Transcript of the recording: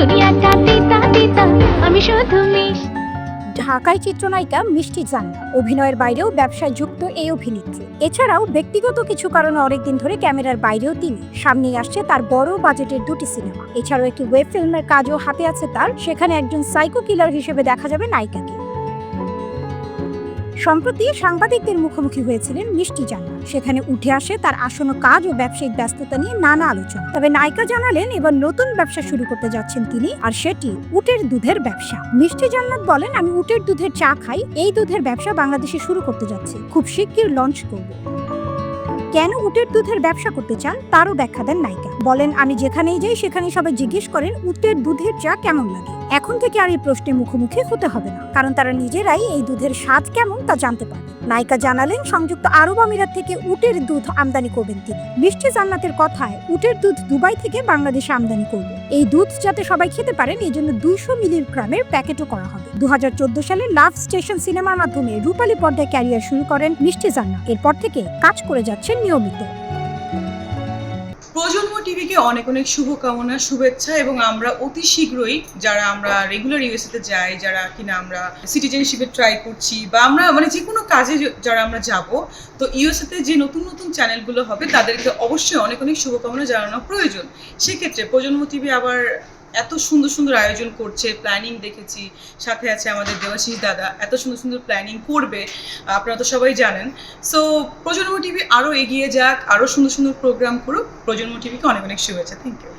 দুনিয়াটা তিতা তিতা আমি শুধু মিশ। ঢাকায় চিত্রনায়িকা মিষ্টি জান্নাত অভিনয়ের বাইরেও ব্যবসায় যুক্ত এই অভিনেত্রী। এছাড়াও ব্যক্তিগত কিছু কারণে অনেকদিন ধরে ক্যামেরার বাইরেও তিনি। সামনেই আসছে তার বড় বাজেটের 2টি সিনেমা। এছাড়াও একটি ওয়েব ফিল্মের কাজও হাতে আছে তার, সেখানে একজন সাইকো কিলার হিসেবে দেখা যাবে নায়িকাকে। সম্প্রতি সাংবাদিকদের মুখোমুখি হয়েছিলেন মিষ্টি জান্নাত। সেখানে উঠে আসে তার আসন্ন কাজ ও ব্যবসায়িক ব্যস্ততা নিয়ে নানা আলোচনা। তবে নায়িকা জানালেন এবার নতুন ব্যবসা শুরু করতে যাচ্ছেন তিনি, আর সেটি উটের দুধের ব্যবসা। মিষ্টি জান্নাত বলেন, আমি উটের দুধের চা খাই, এই দুধের ব্যবসা বাংলাদেশে শুরু করতে যাচ্ছি, খুব শিগগির লঞ্চ করব। কেন উটের দুধের ব্যবসা করতে চান তারও ব্যাখ্যা দেন নায়িকা। বলেন, আমি যেখানেই যাই সেখানে সবাই জিজ্ঞেস করেন উটের দুধের চা কেমন লাগে। এখন থেকে আর এই প্রশ্নের মুখোমুখি হতে হবে না, কারণ তারা নিজেরাই এই দুধের স্বাদ কেমন তা জানতে পারবে। নায়িকা জানালেন, সংযুক্ত আরব আমিরাত থেকে উটের দুধ আমদানি করবেন তিনি। মিষ্টি জান্নাতের কথায়, উটের দুধ দুবাই থেকে বাংলাদেশে আমদানি করব। এই দুধ যাতে সবাই খেতে পারেন এই জন্য 200 মিলিগ্রামের প্যাকেটও করা হবে। 2014 সালে লাভ স্টেশন সিনেমার মাধ্যমে রূপালী পর্দায় ক্যারিয়ার শুরু করেন মিষ্টি জান্নাত। এরপর থেকে কাজ করে যাচ্ছেন নিয়মিত। প্রজন্ম টিভিকে অনেক অনেক শুভকামনা, শুভেচ্ছা। এবং আমরা অতি শীঘ্রই যারা আমরা রেগুলার ইউএসএতে যাই, যারা কিনা আমরা সিটিজেনশিপে ট্রাই করছি, বা আমরা মানে যে কোনো কাজে যারা আমরা যাব, তো ইউএসএতে যে নতুন নতুন চ্যানেলগুলো হবে তাদেরকে অবশ্যই অনেক অনেক শুভকামনা জানানো প্রয়োজন। সেক্ষেত্রে প্রজন্ম টিভি আবার এত সুন্দর সুন্দর আয়োজন করছে, প্ল্যানিং দেখেছি, সাথে আছে আমাদের দেবাশিস দাদা, এত সুন্দর সুন্দর প্ল্যানিং করবে, আপনারা তো সবাই জানেন। সো প্রজন্ম টিভি আরও এগিয়ে যাক, আরও সুন্দর সুন্দর প্রোগ্রাম করুক। প্রজন্ম টিভিকে অনেক অনেক শুভেচ্ছা। Thank you.